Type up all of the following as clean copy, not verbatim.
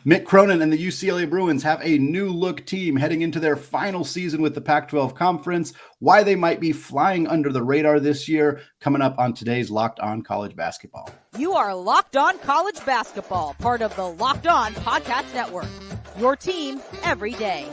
Mick Cronin and the UCLA Bruins have a new look team heading into their final season with the Pac-12 Conference. Why they might be flying under the radar this year, coming up on today's Locked On College Basketball. You are Locked On College Basketball, part of the Locked On Podcast Network. Your team every day.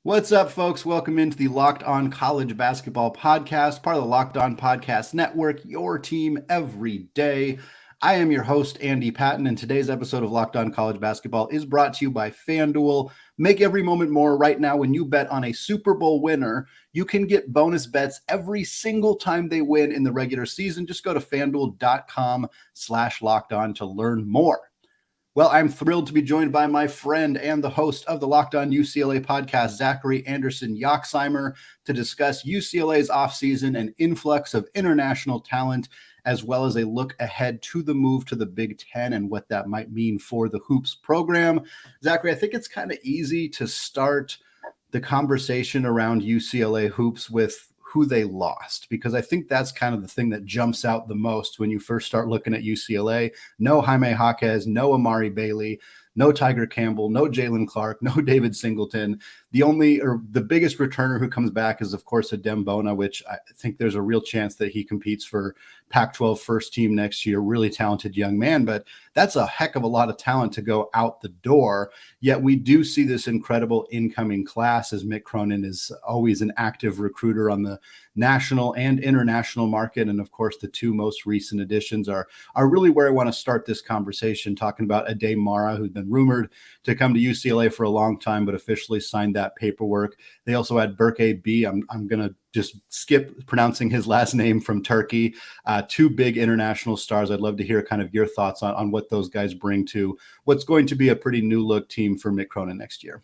What's up, folks? Welcome into the Locked On College Basketball Podcast, part of the Locked On Podcast Network, your team every day. I am your host, Andy Patton, and today's episode of Locked On College Basketball is brought to you by FanDuel. Make every moment more. Right now, when you bet on a Super Bowl winner, you can get bonus bets every single time they win in the regular season. Just go to FanDuel.com/LockedOn to learn more. Well, I'm thrilled to be joined by my friend and the host of the Locked On UCLA podcast, Zachary Anderson Yoxsimer, to discuss UCLA's offseason and influx of international talent, as well as a look ahead to the move to the Big Ten and what that might mean for the Hoops program. Zachary, I think it's kind of easy to start the conversation around UCLA Hoops with who they lost, because I think that's kind of the thing that jumps out the most when you first start looking at UCLA. No Jaime Jaquez, no Amari Bailey, no Tyger Campbell, no Jaylen Clark, no David Singleton. The biggest returner who comes back is, of course, Adem Bona, which I think there's a real chance that he competes for Pac-12 first team next year. Really talented young man, but that's a heck of a lot of talent to go out the door. Yet we do see this incredible incoming class, as Mick Cronin is always an active recruiter on the national and international market. And of course, the two most recent additions are really where I want to start this conversation, talking about Aday Mara, who's been rumored to come to UCLA for a long time, but officially signed that paperwork. They also had Berke B. I'm going to just skip pronouncing his last name, from Turkey. Two big international stars. I'd love to hear kind of your thoughts on what those guys bring to what's going to be a pretty new look team for Mick Cronin next year.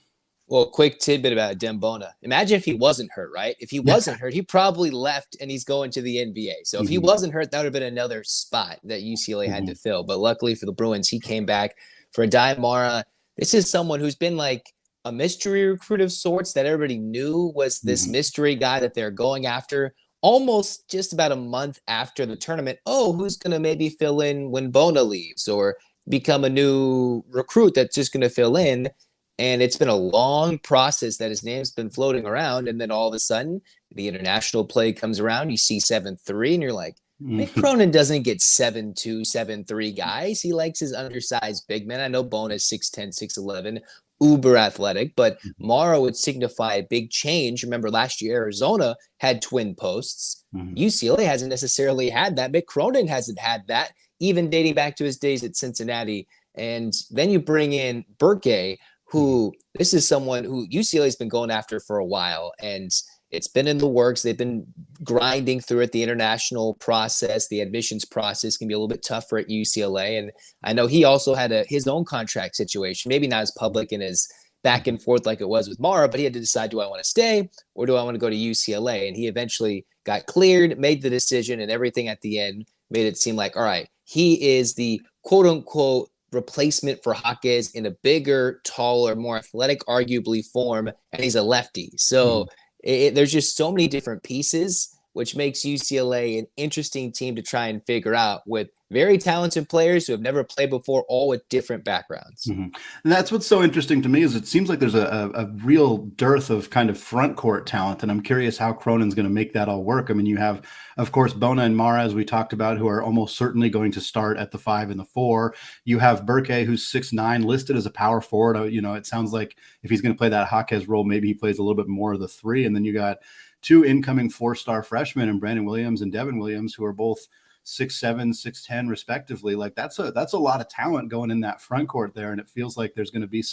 Well, quick tidbit about Adem Bona. Imagine if he wasn't hurt, right? If he wasn't hurt, he probably left and he's going to the NBA. So if he wasn't hurt, that would have been another spot that UCLA had to fill. But luckily for the Bruins, he came back. For Aday Mara, this is someone who's been like a mystery recruit of sorts that everybody knew was this mystery guy that they're going after almost just about a month after the tournament. Oh, who's going to maybe fill in when Bona leaves, or become a new recruit that's just going to fill in. And it's been a long process that his name's been floating around. And then all of a sudden, the international play comes around. You see 7'3", and you're like, Mick Cronin doesn't get 7'2", 7'3" guys. He likes his undersized big men. I know Bona's 6'10", 6'11", uber athletic, but Mara would signify a big change. Remember, last year, Arizona had twin posts. UCLA hasn't necessarily had that. Mick Cronin hasn't had that, even dating back to his days at Cincinnati. And then you bring in Berke, who this is someone who UCLA has been going after for a while, and it's been in the works. They've been grinding through it. The international process, the admissions process can be a little bit tougher at UCLA. And I know he also had his own contract situation, maybe not as public and as back and forth like it was with Mara, but he had to decide, do I want to stay or do I want to go to UCLA? And he eventually got cleared, made the decision, and everything at the end made it seem like, all right, he is the quote unquote replacement for Jaquez in a bigger, taller, more athletic, arguably form, and he's a lefty. So there's just so many different pieces, which makes UCLA an interesting team to try and figure out, with very talented players who have never played before, all with different backgrounds. And that's what's so interesting to me, is it seems like there's a real dearth of kind of front court talent, and I'm curious how Cronin's going to make that all work. I mean, you have, of course, Bona and Mara, as we talked about, who are almost certainly going to start at the 5 and the 4. You have Berke, who's 6'9", listed as a power forward. You know, it sounds like if he's going to play that Jaquez role, maybe he plays a little bit more of the 3. And then you got two incoming 4-star freshmen, and Brandon Williams and Devin Williams, who are both 6'7", 6'10", respectively. Like that's a lot of talent going in that front court there. And it feels like there's going to be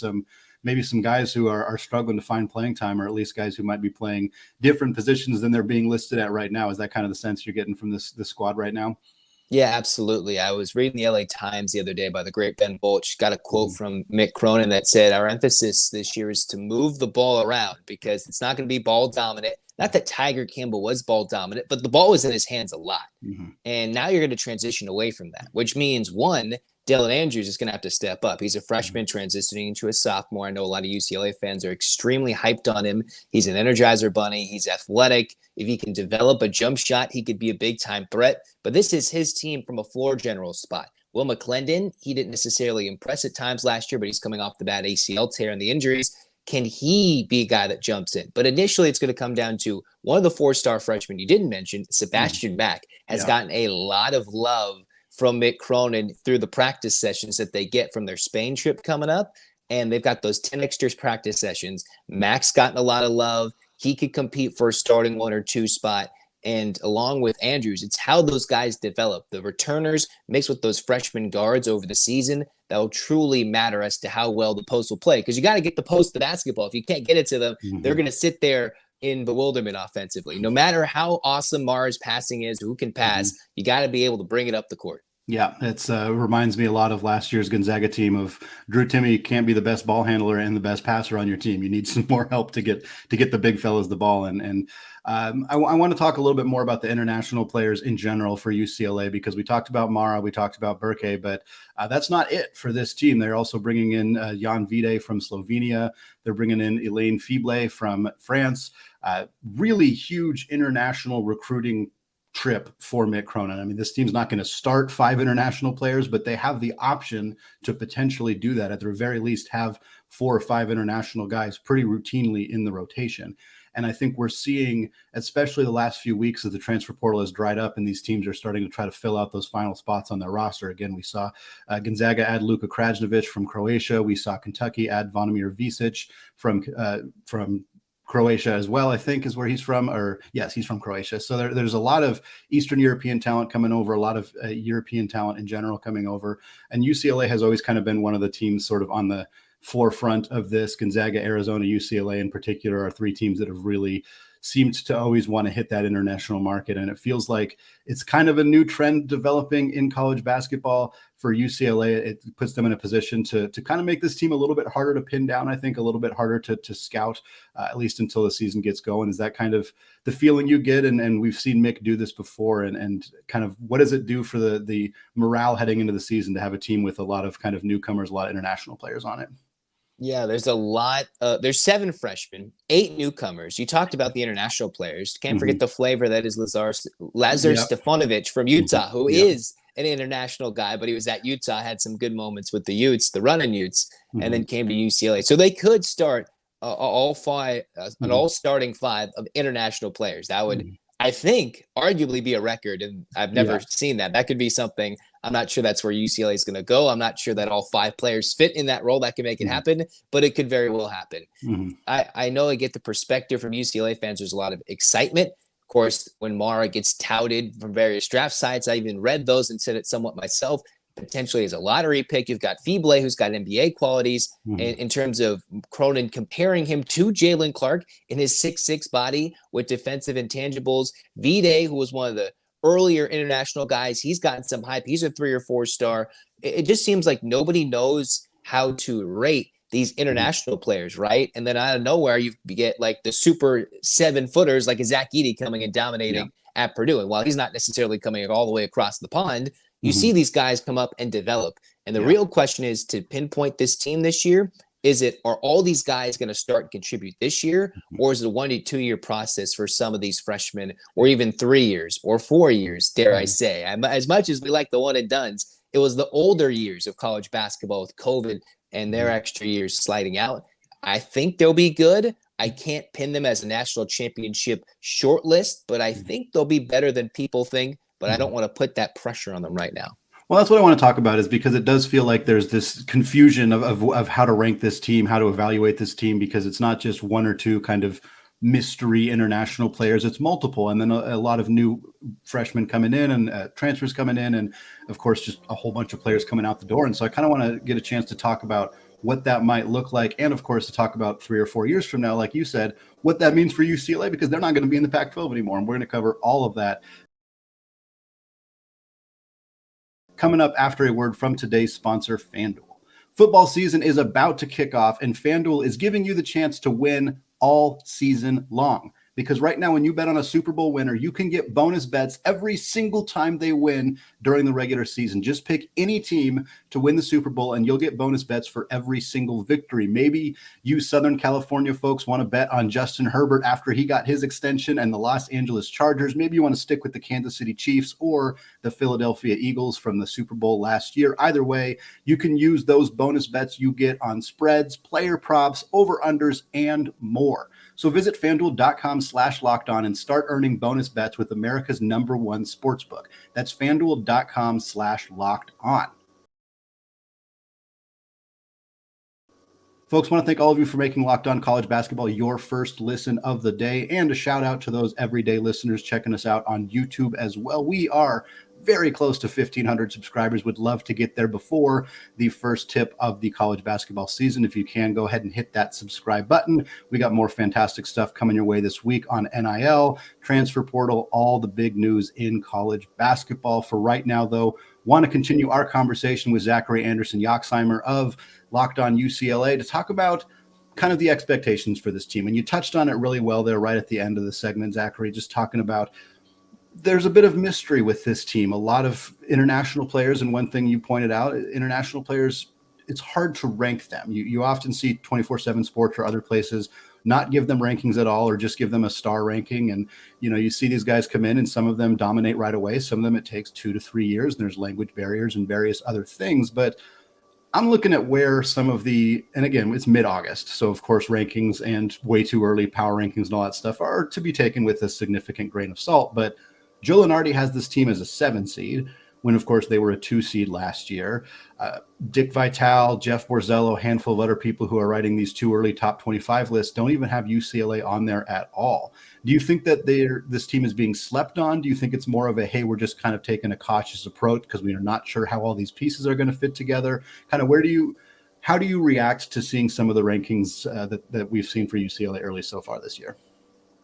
maybe some guys who are struggling to find playing time, or at least guys who might be playing different positions than they're being listed at right now. Is that kind of the sense you're getting from this squad right now? Yeah, absolutely. I was reading the LA Times the other day by the great Ben Bolch. Got a quote from Mick Cronin that said, our emphasis this year is to move the ball around, because it's not going to be ball dominant. Not that Tyger Campbell was ball dominant, but the ball was in his hands a lot. And now you're going to transition away from that, which means, one, Dylan Andrews is going to have to step up. He's a freshman transitioning into a sophomore. I know a lot of UCLA fans are extremely hyped on him. He's an Energizer bunny. He's athletic. If he can develop a jump shot, he could be a big-time threat. But this is his team from a floor general spot. Will McClendon, he didn't necessarily impress at times last year, but he's coming off the bad ACL tear and the injuries. Can he be a guy that jumps in? But initially, it's going to come down to one of the four-star freshmen you didn't mention, Sebastian Mack, has gotten a lot of love from Mick Cronin through the practice sessions that they get from their Spain trip coming up. And they've got those 10 extra practice sessions. Mack's gotten a lot of love. He could compete for a starting 1 or 2 spot. And along with Andrews, it's how those guys develop. The returners mixed with those freshman guards over the season that will truly matter as to how well the post will play. Because you got to get the post to basketball. If you can't get it to them, they're going to sit there in bewilderment offensively. No matter how awesome Mara's passing is, who can pass, you got to be able to bring it up the court. Yeah, it's reminds me a lot of last year's Gonzaga team of Drew Timme can't be the best ball handler and the best passer on your team. You need some more help to get the big fellas the ball. And I want to talk a little bit more about the international players in general for UCLA, because we talked about Mara, we talked about Burke, but that's not it for this team. They're also bringing in Jan Vide from Slovenia. They're bringing in Ilane Fibleuil from France. Really huge international recruiting trip for Mick Cronin. I mean, this team's not going to start 5 international players, but they have the option to potentially do that. At the very least, have 4 or 5 international guys pretty routinely in the rotation. And I think we're seeing, especially the last few weeks as the transfer portal has dried up and these teams are starting to try to fill out those final spots on their roster. Again, we saw Gonzaga add Luka Krajnovic from Croatia. We saw Kentucky add Zvonimir Visic from Croatia as well, I think is where he's from, or yes, he's from Croatia. So there's a lot of Eastern European talent coming over, a lot of European talent in general coming over. And UCLA has always kind of been one of the teams sort of on the forefront of this. Gonzaga, Arizona, UCLA in particular are 3 teams that have really seemed to always want to hit that international market. And it feels like it's kind of a new trend developing in college basketball for UCLA. It puts them in a position to kind of make this team a little bit harder to pin down, I think, a little bit harder to scout, at least until the season gets going. Is that kind of the feeling you get? And we've seen Mick do this before. And kind of what does it do for the morale heading into the season to have a team with a lot of kind of newcomers, a lot of international players on it? Yeah, there's a lot. There's 7 freshmen, 8 newcomers. You talked about the international players. Can't forget the flavor that is Lazar Stefanovic from Utah, who is an international guy, but he was at Utah, had some good moments with the Utes, the running Utes, and then came to UCLA. So they could start all 5, an all-starting 5 of international players. That would, I think, arguably be a record, and I've never seen that. That could be something. I'm not sure that's where UCLA is going to go. I'm not sure that all 5 players fit in that role that can make it happen, but it could very well happen. I know I get the perspective from UCLA fans. There's a lot of excitement. Of course, when Mara gets touted from various draft sites, I even read those and said it somewhat myself, potentially as a lottery pick. You've got Fibleuil, who's got NBA qualities. And in terms of Cronin comparing him to Jaylen Clark in his 6'6" body with defensive intangibles. Vide, who was one of the earlier international guys, he's gotten some hype. He's a 3 or 4 star. It just seems like nobody knows how to rate these international players, right? And then out of nowhere, you get like the super 7-footers like a Zach Edey coming and dominating at Purdue. And while he's not necessarily coming all the way across the pond, you see these guys come up and develop. And the real question is to pinpoint this team this year. Are all these guys going to start and contribute this year, or is it a 1 to 2 year process for some of these freshmen, or even 3 years or 4 years, dare I say? As much as we like the one and dones, it was the older years of college basketball with COVID and their extra years sliding out. I think they'll be good. I can't pin them as a national championship shortlist, but I think they'll be better than people think, but I don't want to put that pressure on them right now. Well, that's what I want to talk about, is because it does feel like there's this confusion of how to rank this team, how to evaluate this team, because it's not just 1 or 2 kind of mystery international players. It's multiple. And then a lot of new freshmen coming in and transfers coming in. And of course, just a whole bunch of players coming out the door. And so I kind of want to get a chance to talk about what that might look like. And of course, to talk about 3 or 4 years from now, like you said, what that means for UCLA, because they're not going to be in the Pac-12 anymore. And we're going to cover all of that coming up after a word from today's sponsor, FanDuel. Football season is about to kick off, and FanDuel is giving you the chance to win all season long. because right now when you bet on a Super Bowl winner, you can get bonus bets every single time they win during the regular season. Just pick any team to win the Super Bowl and you'll get bonus bets for every single victory. Maybe you Southern California folks want to bet on Justin Herbert after he got his extension and the Los Angeles Chargers. Maybe you want to stick with the Kansas City Chiefs or the Philadelphia Eagles from the Super Bowl last year. Either way, you can use those bonus bets you get on spreads, player props, over-unders, and more. So visit FanDuel.com/lockedon and start earning bonus bets with America's #1 sportsbook. That's FanDuel.com/lockedon. Folks, want to thank all of you for making Locked On College Basketball your first listen of the day, and a shout out to those everyday listeners checking us out on YouTube as well. We are very close to 1,500 subscribers. Would love to get there before the first tip of the college basketball season. If you can, go ahead and hit that subscribe button. We got more fantastic stuff coming your way this week on NIL, transfer portal, all the big news in college basketball. For right now, though, want to continue our conversation with Zachary Anderson Yoxheimer of Locked On UCLA to talk about kind of the expectations for this team. And you touched on it really well there right at the end of the segment, Zachary, just talking about there's a bit of mystery with this team. A lot of international players, and one thing you pointed out, international players, it's hard to rank them. You often see 24/7 Sports or other places not give them rankings at all, or just give them a star ranking. And, you see these guys come in and some of them dominate right away. Some of them it takes 2 to 3 years, and there's language barriers and various other things. But I'm looking at where some of and again, it's mid-August. So of course, rankings and way too early power rankings and all that stuff are to be taken with a significant grain of salt. But Joe Lunardi has this team as a 7 seed, when, of course, they were a 2 seed last year. Dick Vitale, Jeff Borzello, a handful of other people who are writing these too early top 25 lists don't even have UCLA on there at all. Do you think that this team is being slept on? Do you think it's more of a, hey, we're just kind of taking a cautious approach because we are not sure how all these pieces are going to fit together? Kind of how do you react to seeing some of the rankings that we've seen for UCLA early so far this year?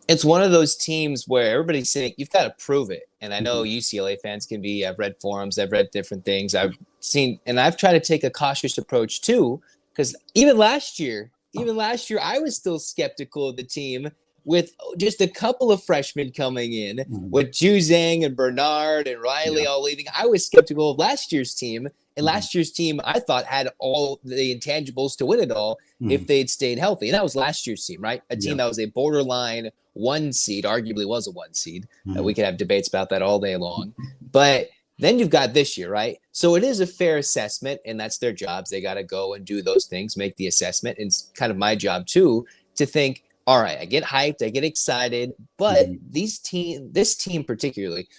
It's one of those teams where everybody's saying, you've got to prove it. And I know UCLA fans can be, I've read forums, I've read different things. I've seen, and I've tried to take a cautious approach too, because even last year, I was still skeptical of the team with just a couple of freshmen coming in, with Juzang and Bernard and Riley all leaving. I was skeptical of last year's team. And last year's team, I thought, had all the intangibles to win it all if they'd stayed healthy. And that was last year's team, right? A team that was a borderline 1 seed, arguably was a 1 seed. We could have debates about that all day long. But then you've got this year, right? So it is a fair assessment, and that's their jobs. They got to go and do those things, make the assessment. And it's kind of my job, too, to think, all right, I get hyped, I get excited. But this team particularly,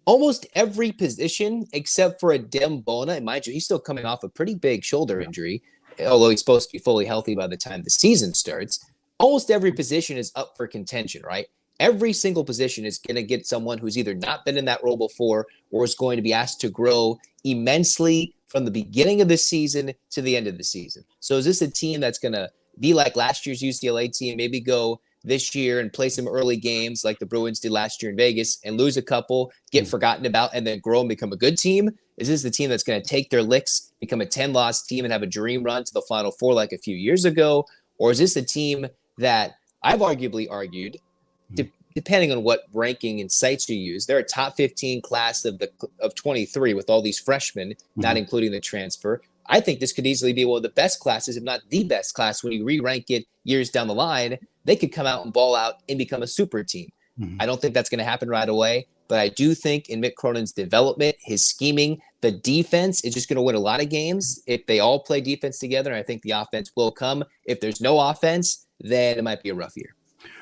almost every position except for Adem Bona, and mind you, he's still coming off a pretty big shoulder injury, although he's supposed to be fully healthy by the time the season starts. Almost every position is up for contention, right? Every single position is going to get someone who's either not been in that role before or is going to be asked to grow immensely from the beginning of the season to the end of the season. So is this a team that's going to be like last year's UCLA team, maybe go this year and play some early games like the Bruins did last year in Vegas and lose a couple, get forgotten about, and then grow and become a good team? Is this the team that's going to take their licks, become a 10-loss team, and have a dream run to the Final Four like a few years ago? Or is this a team that I've arguably argued, depending on what ranking and sites you use, they're a top 15 class of 23 with all these freshmen, not including the transfer. I think this could easily be one of the best classes, if not the best class, when you re-rank it years down the line. They could come out and ball out and become a super team. I don't think that's going to happen right away, but I do think in Mick Cronin's development, his scheming, the defense is just going to win a lot of games if they all play defense together. And I think the offense will come. If there's no offense, then it might be a rough year.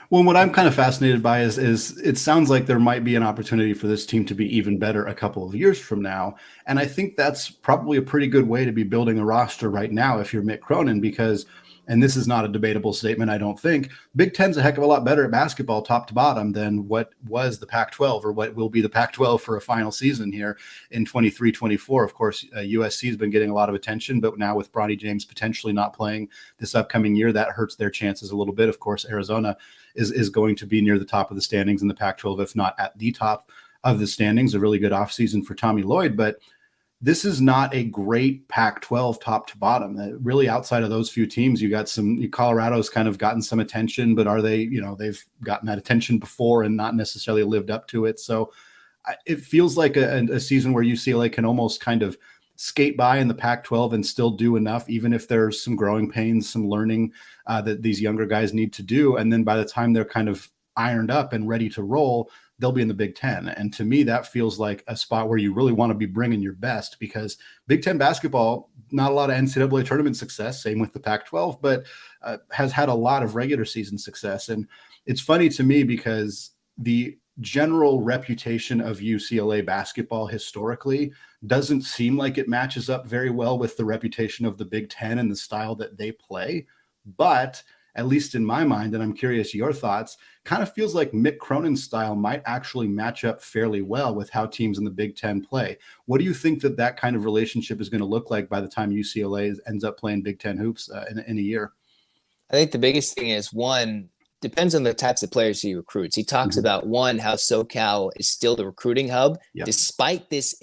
Well, what I'm kind of fascinated by is it sounds like there might be an opportunity for this team to be even better a couple of years from now. And I think that's probably a pretty good way to be building a roster right now if you're Mick Cronin, because, and this is not a debatable statement, I don't think, Big Ten's a heck of a lot better at basketball top to bottom than what was the Pac-12 or what will be the Pac-12 for a final season here in 23-24. Of course, USC has been getting a lot of attention, but now with Bronny James potentially not playing this upcoming year, that hurts their chances a little bit. Of course, Arizona is going to be near the top of the standings in the Pac-12, if not at the top of the standings. A really good offseason for Tommy Lloyd. But this is not a great Pac-12 top to bottom. Really, outside of those few teams, you got Colorado's kind of gotten some attention, but are they, they've gotten that attention before and not necessarily lived up to it. So it feels like a season where UCLA can almost kind of skate by in the Pac-12 and still do enough, even if there's some growing pains, some learning that these younger guys need to do. And then by the time they're kind of ironed up and ready to roll, they'll be in the Big Ten. And to me, that feels like a spot where you really want to be bringing your best, because Big Ten basketball, not a lot of NCAA tournament success, same with the Pac-12, but has had a lot of regular season success. And it's funny to me because the general reputation of UCLA basketball historically doesn't seem like it matches up very well with the reputation of the Big Ten and the style that they play. But at least in my mind, and I'm curious your thoughts, kind of feels like Mick Cronin's style might actually match up fairly well with how teams in the Big Ten play. What do you think that kind of relationship is going to look like by the time UCLA ends up playing Big Ten hoops in a year? I think the biggest thing is, one, depends on the types of players he recruits. He talks about, one, how SoCal is still the recruiting hub. Yep. Despite this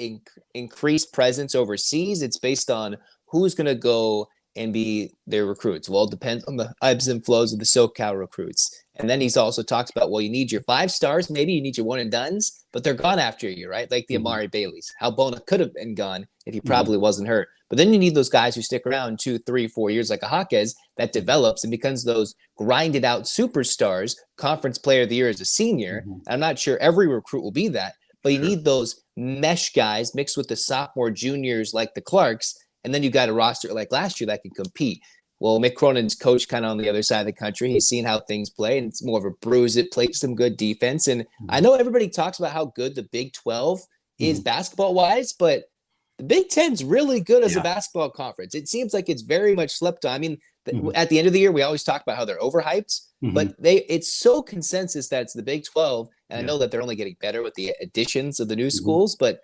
increased presence overseas, it's based on who's going to go and be their recruits. Well, it depends on the ebbs and flows of the SoCal recruits. And then he's also talks about, well, you need your 5 stars, maybe you need your one and dones, but they're gone after you, right? Like the Amari Baileys, how Bona could have been gone if he probably wasn't hurt. But then you need those guys who stick around 2, 3, 4 years, like a Jaquez, that develops and becomes those grinded out superstars, conference player of the year as a senior. I'm not sure every recruit will be that, but you need those mesh guys mixed with the sophomore juniors like the Clarks. And then you got a roster like last year that can compete. Well, Mick Cronin's coach kind of on the other side of the country. He's seen how things play, and it's more of a bruise. It plays some good defense. And I know everybody talks about how good the Big 12 is basketball-wise, but the Big 10's really good as a basketball conference. It seems like it's very much slept on. I mean, at the end of the year, we always talk about how they're overhyped, but it's so consensus that it's the Big 12. And I know that they're only getting better with the additions of the new schools, but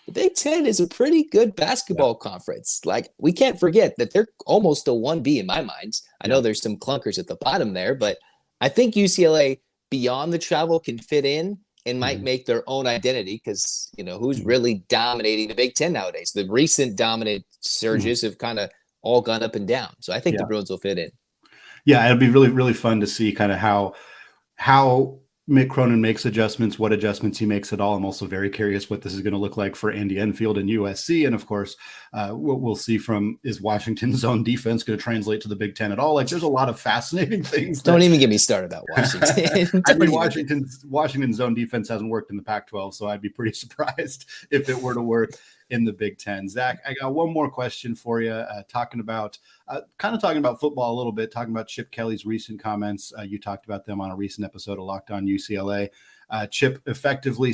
the Big 10 is a pretty good basketball conference. Like, we can't forget that they're almost a 1B in my mind. I know there's some clunkers at the bottom there, but I think UCLA, beyond the travel, can fit in and might make their own identity, because, who's really dominating the Big 10 nowadays? The recent dominant surges have kind of all gone up and down. So I think the Bruins will fit in. Yeah, it'll be really, really fun to see kind of how Mick Cronin makes adjustments, what adjustments he makes at all. I'm also very curious what this is going to look like for Andy Enfield and USC. And of course, what we'll see from, is Washington's zone defense going to translate to the Big Ten at all? Like, there's a lot of fascinating things. Don't even get me started about Washington. I mean, Washington's zone defense hasn't worked in the Pac-12, so I'd be pretty surprised if it were to work in the Big Ten. Zach, I got one more question for you, talking about football a little bit, talking about Chip Kelly's recent comments. You talked about them on a recent episode of Locked On UCLA. Chip effectively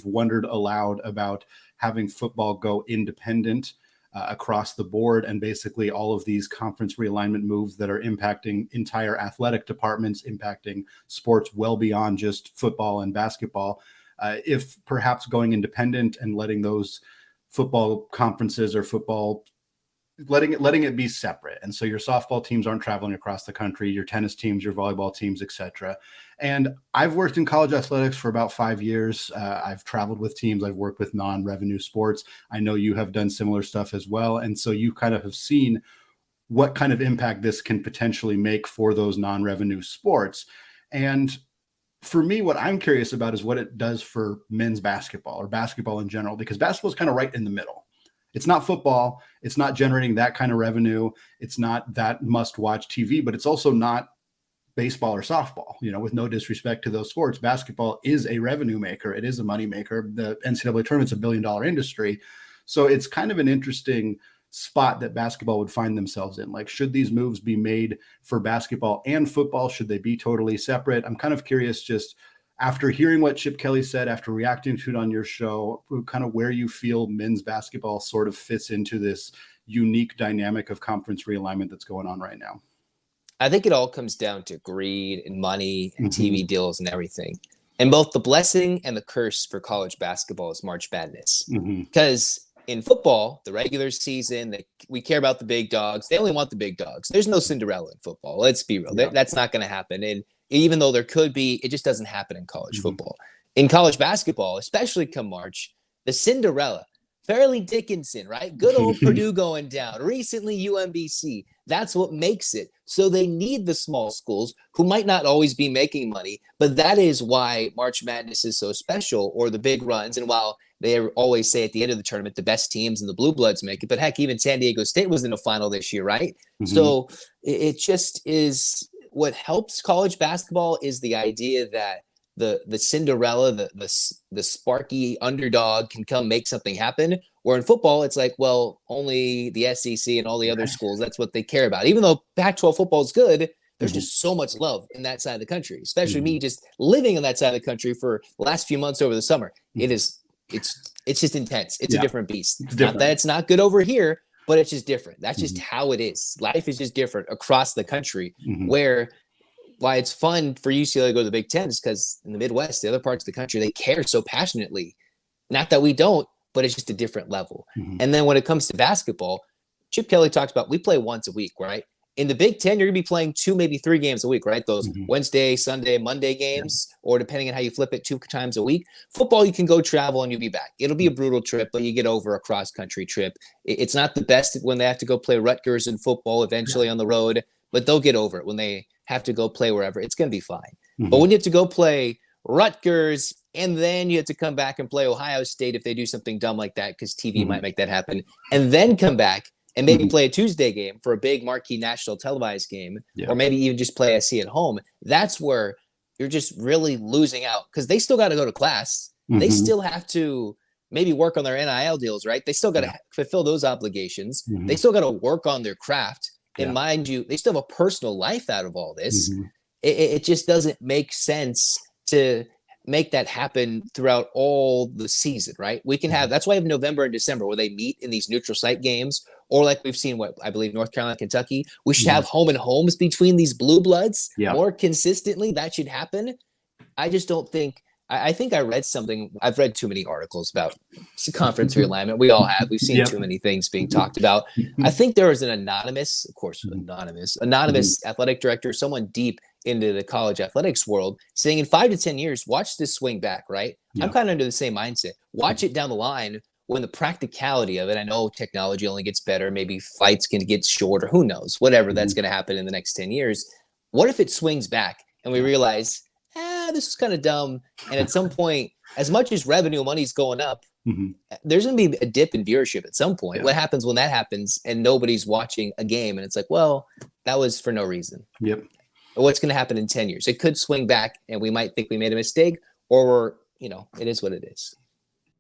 wondered aloud about having football go independent across the board, and basically all of these conference realignment moves that are impacting entire athletic departments, impacting sports well beyond just football and basketball. If perhaps going independent and letting those football conferences or football, letting it be separate. And so your softball teams aren't traveling across the country, your tennis teams, your volleyball teams, etc. And I've worked in college athletics for about 5 years. I've traveled with teams. I've worked with non-revenue sports. I know you have done similar stuff as well. And so you kind of have seen what kind of impact this can potentially make for those non-revenue sports. And for me, what I'm curious about is what it does for men's basketball, or basketball in general, because basketball is kind of right in the middle. It's not football. It's not generating that kind of revenue. It's not that must-watch TV, but it's also not baseball or softball. With no disrespect to those sports, basketball is a revenue maker. It is a money maker. The NCAA tournament's $1 billion industry. So it's kind of an interesting spot that basketball would find themselves in. Like, should these moves be made for basketball and football? Should they be totally separate? I'm kind of curious, just after hearing what Chip Kelly said, after reacting to it on your show, kind of where you feel men's basketball sort of fits into this unique dynamic of conference realignment that's going on right now. I think it all comes down to greed and money and TV deals and everything. And both the blessing and the curse for college basketball is March Madness. Because in football, the regular season, we care about the big dogs. They only want the big dogs. There's no Cinderella in football. Let's be real. Yeah. That's not going to happen. And even though there could be, it just doesn't happen in college football. In college basketball, especially come March, the Cinderella Fairleigh Dickinson, right? Good old Purdue going down. Recently, UMBC. That's what makes it. So they need the small schools who might not always be making money, but that is why March Madness is so special, or the big runs. And while they always say at the end of the tournament, the best teams and the Blue Bloods make it, but heck, even San Diego State was in a final this year, right? So it just is what helps college basketball is the idea that the Cinderella, the sparky underdog can come make something happen. Where in football, it's like, well, only the SEC and all the other schools, that's what they care about. Even though Pac-12 football is good, there's just so much love in that side of the country, especially me just living on that side of the country for the last few months over the summer. It's just intense. It's a different beast. Not that it's not good over here, but it's just different. That's just how it is. Life is just different across the country, why it's fun for UCLA to go to the Big Ten is because in the Midwest, the other parts of the country, they care so passionately. Not that we don't, but it's just a different level. And then when it comes to basketball, Chip Kelly talks about we play once a week, right? In the Big Ten, you're going to be playing 2, maybe 3 games a week, right? Those Wednesday, Sunday, Monday games, or depending on how you flip it, 2 times a week. Football, you can go travel and you'll be back. It'll be a brutal trip, but you get over a cross-country trip. It's not the best when they have to go play Rutgers in football eventually on the road, but they'll get over it when they have to go play wherever. It's going to be fine. But when you have to go play Rutgers and then you have to come back and play Ohio State if they do something dumb like that, because TV might make that happen, and then come back and maybe play a Tuesday game for a big marquee national televised game, or maybe even just play SC at home, that's where you're just really losing out, because they still got to go to class. They still have to maybe work on their NIL deals, right? They still got to fulfill those obligations. They still got to work on their craft. And mind you, they still have a personal life out of all this. It just doesn't make sense to make that happen throughout all the season, right? We can have, that's why I have November and December where they meet in these neutral site games, or like we've seen, what I believe North Carolina, Kentucky. We should have home and homes between these blue bloods more consistently. That should happen. I just don't think, I think I read something. I've read too many articles about conference realignment. We all have. We've seen too many things being talked about. I think there was an anonymous athletic director, someone deep into the college athletics world, saying in 5 to 10 years, watch this swing back, right? I'm kind of under the same mindset. Watch it down the line when the practicality of it, I know technology only gets better. Maybe fights can get shorter. Who knows? Whatever that's going to happen in the next 10 years. What if it swings back and we realize, this is kind of dumb. And at some point, as much as revenue money's going up, there's going to be a dip in viewership at some point. What happens when that happens and nobody's watching a game? And it's like, well, that was for no reason. What's going to happen in 10 years? It could swing back and we might think we made a mistake, or, it is what it is.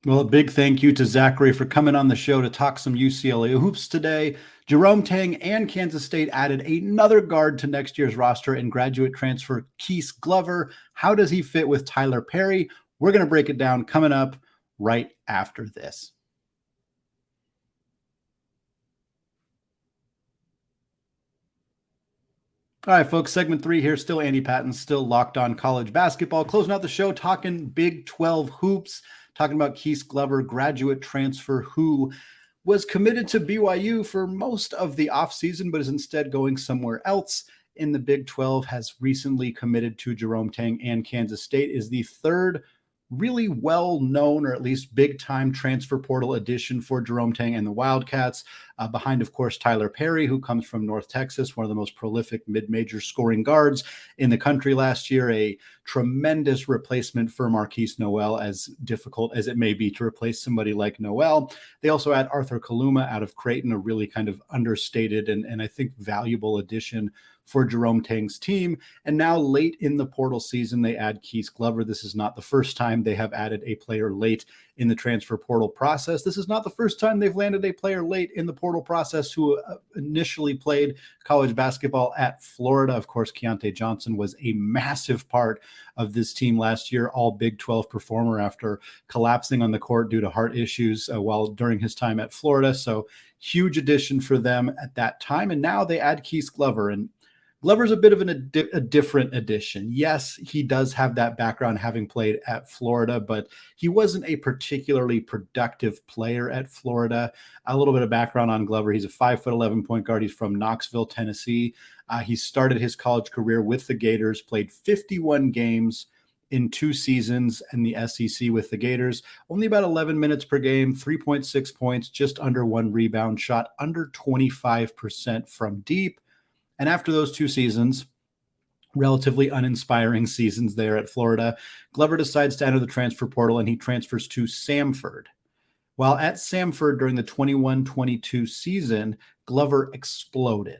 Well, a big thank you to Zachary for coming on the show to talk some UCLA hoops today. Jerome Tang and Kansas State added another guard to next year's roster in graduate transfer Keith Glover. How does he fit with Tyler Perry? We're going to break it down coming up right after this. All right, folks, segment 3 here. Still Andy Patton, still locked on college basketball. Closing out the show, talking Big 12 hoops, talking about Keith Glover, graduate transfer, who was committed to BYU for most of the offseason, but is instead going somewhere else in the Big 12, has recently committed to Jerome Tang and Kansas State, is the third really well-known, or at least big-time transfer portal addition for Jerome Tang and the Wildcats, behind, of course, Tyler Perry, who comes from North Texas, one of the most prolific mid-major scoring guards in the country last year, a tremendous replacement for Marquise Noel, as difficult as it may be to replace somebody like Noel. They also add Arthur Kaluma out of Creighton, a really kind of understated and I think valuable addition for Jerome Tang's team. And now late in the portal season, they add Keith Glover. This is not the first time they have added a player late in the transfer portal process. This is not the first time they've landed a player late in the portal process who initially played college basketball at Florida. Of course, Keontae Johnson was a massive part of this team last year, all Big 12 performer after collapsing on the court due to heart issues while during his time at Florida. So huge addition for them at that time. And now they add Keith Glover, and Glover's a bit of a different addition. Yes, he does have that background having played at Florida, but he wasn't a particularly productive player at Florida. A little bit of background on Glover. He's a 5'11" point guard. He's from Knoxville, Tennessee. He started his college career with the Gators, played 51 games in 2 seasons in the SEC with the Gators. Only about 11 minutes per game, 3.6 points, just under 1 rebound, shot under 25% from deep. And after those 2 seasons, relatively uninspiring seasons there at Florida, Glover decides to enter the transfer portal, and he transfers to Samford. While at Samford during the 21-22 season, Glover exploded.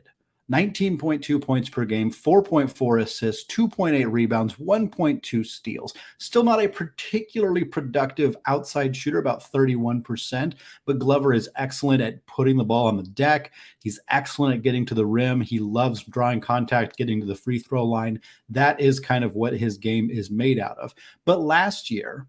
19.2 points per game, 4.4 assists, 2.8 rebounds, 1.2 steals. Still not a particularly productive outside shooter, about 31%, but Glover is excellent at putting the ball on the deck. He's excellent at getting to the rim. He loves drawing contact, getting to the free throw line. That is kind of what his game is made out of. But last year,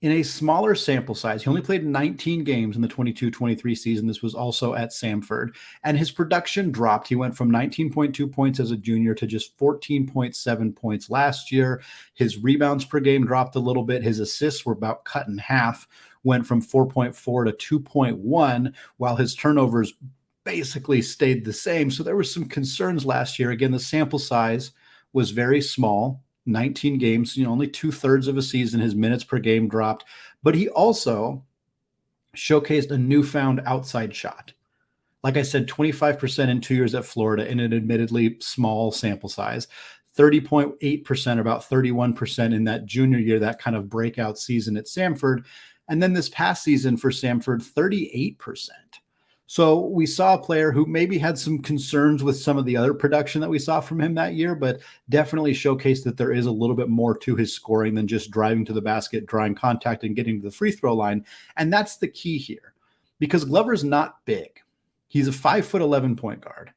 in a smaller sample size, he only played 19 games in the 22-23 season. This was also at Samford, and his production dropped. He went from 19.2 points as a junior to just 14.7 points last year. His rebounds per game dropped a little bit. His assists were about cut in half, went from 4.4 to 2.1, while his turnovers basically stayed the same. So there were some concerns last year. Again, the sample size was very small. 19 games, only 2/3 of a season. His minutes per game dropped, but he also showcased a newfound outside shot. Like I said, 25% in 2 years at Florida in an admittedly small sample size, 30.8%, about 31% in that junior year, that kind of breakout season at Samford. And then this past season for Samford, 38%. So we saw a player who maybe had some concerns with some of the other production that we saw from him that year, but definitely showcased that there is a little bit more to his scoring than just driving to the basket, drawing contact, and getting to the free throw line. And that's the key here, because Glover's not big. He's a 5'11" point guard,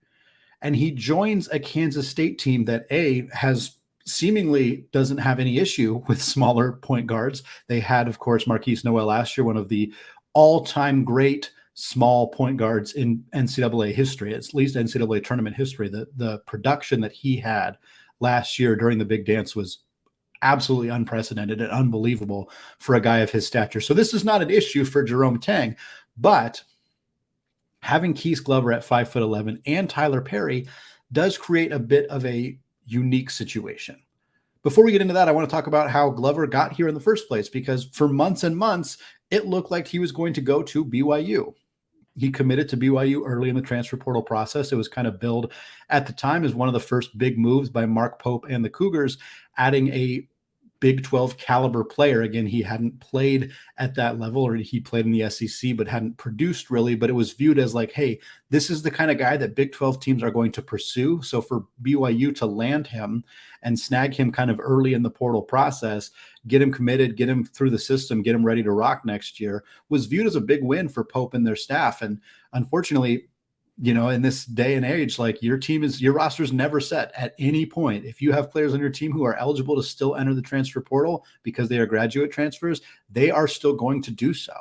and he joins a Kansas State team that has seemingly doesn't have any issue with smaller point guards. They had, of course, Marquise Noel last year, one of the all-time great small point guards in NCAA history, at least NCAA tournament history. The production that he had last year during the big dance was absolutely unprecedented and unbelievable for a guy of his stature. So this is not an issue for Jerome Tang, but having Keith Glover at 5'11" and Tyler Perry does create a bit of a unique situation. Before we get into that, I want to talk about how Glover got here in the first place, because for months and months, it looked like he was going to go to BYU. He committed to BYU early in the transfer portal process. It was kind of billed at the time as one of the first big moves by Mark Pope and the Cougars, adding a Big 12 caliber player. Again, he hadn't played at that level, or he played in the SEC, but hadn't produced really. But it was viewed as like, hey, this is the kind of guy that Big 12 teams are going to pursue. So for BYU to land him and snag him kind of early in the portal process, get him committed, get him through the system, get him ready to rock next year, was viewed as a big win for Pope and their staff. And unfortunately, in this day and age, like your roster is never set at any point. If you have players on your team who are eligible to still enter the transfer portal because they are graduate transfers, they are still going to do so.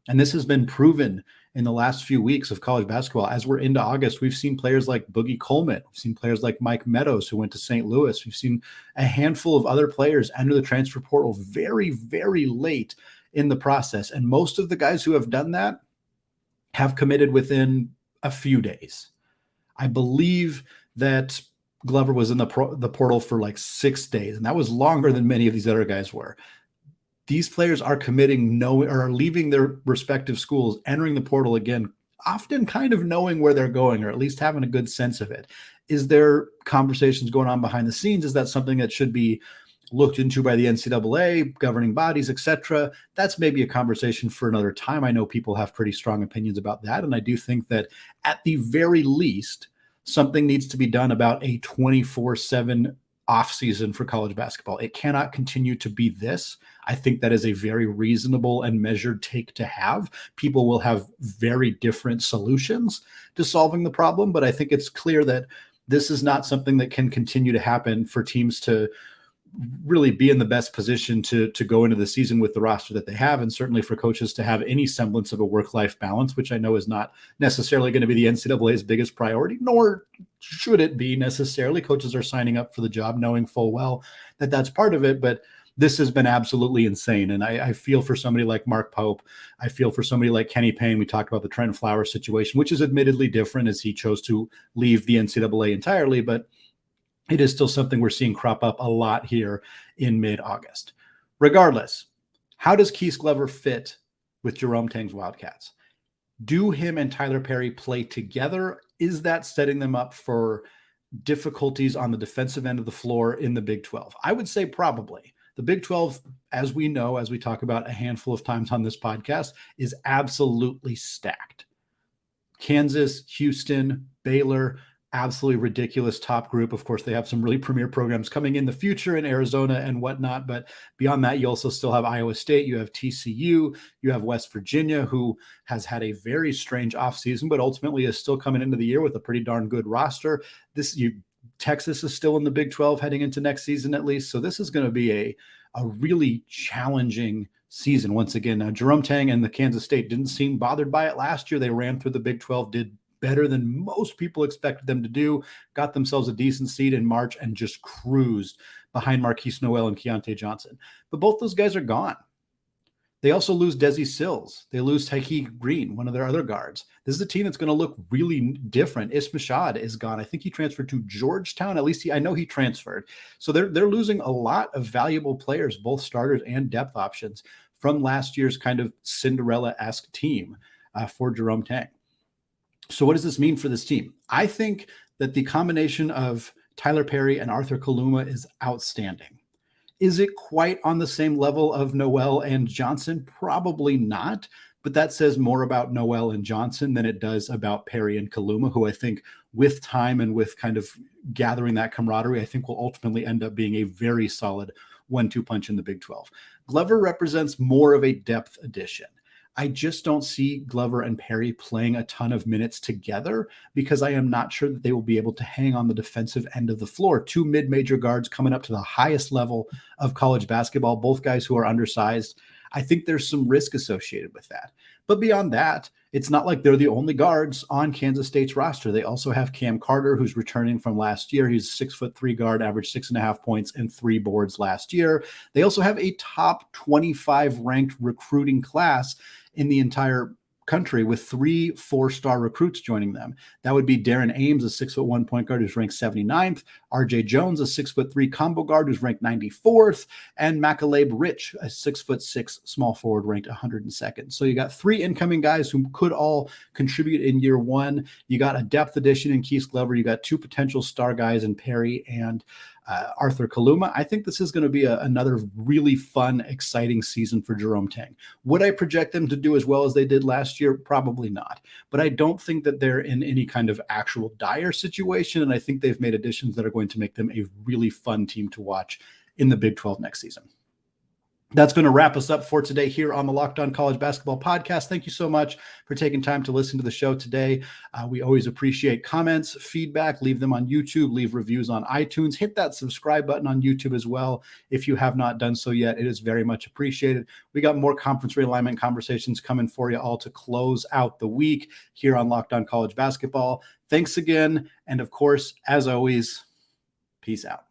And this has been proven in the last few weeks of college basketball. As we're into August, we've seen players like Boogie Coleman. We've seen players like Mike Meadows, who went to St. Louis. We've seen a handful of other players enter the transfer portal very, very late in the process. And most of the guys who have done that have committed within a few days. I believe that Glover was in the portal for like 6 days, and that was longer than many of these other guys were. These players are committing, or are leaving their respective schools, entering the portal again, often kind of knowing where they're going, or at least having a good sense of it. Is there conversations going on behind the scenes? Is that something that should be looked into by the NCAA, governing bodies, etc.? That's maybe a conversation for another time. I know people have pretty strong opinions about that, and I do think that at the very least, something needs to be done about a 24/7 offseason for college basketball. It cannot continue to be this. I think that is a very reasonable and measured take to have. People will have very different solutions to solving the problem, but I think it's clear that this is not something that can continue to happen for teams to really be in the best position to go into the season with the roster that they have, and certainly for coaches to have any semblance of a work-life balance, which I know is not necessarily going to be the NCAA's biggest priority, nor should it be necessarily. Coaches are signing up for the job knowing full well that that's part of it, but this has been absolutely insane. And I feel for somebody like Mark Pope. I feel for somebody like Kenny Payne. We talked about the Trent Flowers situation, which is admittedly different as he chose to leave the NCAA entirely, but it is still something we're seeing crop up a lot here in mid-August. Regardless, how does Keith Glover fit with Jerome Tang's Wildcats? Do him and Tyler Perry play together? Is that setting them up for difficulties on the defensive end of the floor in the Big 12? I would say probably. The Big 12, as we know, as we talk about a handful of times on this podcast, is absolutely stacked. Kansas, Houston, Baylor, absolutely ridiculous top group. Of course, they have some really premier programs coming in the future in Arizona and whatnot. But beyond that, you also still have Iowa State. You have TCU. You have West Virginia, who has had a very strange offseason, but ultimately is still coming into the year with a pretty darn good roster. Texas is still in the Big 12 heading into next season, at least. So this is going to be a really challenging season. Once again, Jerome Tang and the Kansas State didn't seem bothered by it last year. They ran through the Big 12, did better than most people expected them to do, got themselves a decent seed in March, and just cruised behind Marquise Noel and Keontae Johnson. But both those guys are gone. They also lose Desi Sills. They lose Tyke Green, one of their other guards. This is a team that's going to look really different. Ismashad is gone. I think he transferred to Georgetown. At least I know he transferred. So they're losing a lot of valuable players, both starters and depth options, from last year's kind of Cinderella-esque team for Jerome Tang. So what does this mean for this team? I think that the combination of Tyler Perry and Arthur Kaluma is outstanding. Is it quite on the same level of Noel and Johnson? Probably not, but that says more about Noel and Johnson than it does about Perry and Kaluma, who I think with time and with kind of gathering that camaraderie, I think will ultimately end up being a very solid 1-2 punch in the Big 12. Glover represents more of a depth addition. I just don't see Glover and Perry playing a ton of minutes together because I am not sure that they will be able to hang on the defensive end of the floor. Two mid-major guards coming up to the highest level of college basketball, both guys who are undersized. I think there's some risk associated with that. But beyond that, it's not like they're the only guards on Kansas State's roster. They also have Cam Carter, who's returning from last year. He's a 6'3" guard, averaged 6.5 points and 3 boards last year. They also have a top 25 ranked recruiting class in the entire country with 3 4-star recruits joining them. That would be Darren Ames, a 6'1" point guard who's ranked 79th, RJ Jones, a 6'3" combo guard who's ranked 94th, and Macaleab Rich, a 6'6" small forward ranked 102nd. So you got 3 incoming guys who could all contribute in year one. You got a depth addition in Keith Glover. You got 2 potential star guys in Perry and Arthur Kaluma. I think this is going to be another really fun, exciting season for Jerome Tang. Would I project them to do as well as they did last year? Probably not. But I don't think that they're in any kind of actual dire situation, and I think they've made additions that are going to make them a really fun team to watch in the Big 12 next season. That's going to wrap us up for today here on the Locked On College Basketball Podcast. Thank you so much for taking time to listen to the show today. We always appreciate comments, feedback. Leave them on YouTube. Leave reviews on iTunes. Hit that subscribe button on YouTube as well if you have not done so yet. It is very much appreciated. We got more conference realignment conversations coming for you all to close out the week here on Locked On College Basketball. Thanks again. And of course, as always, peace out.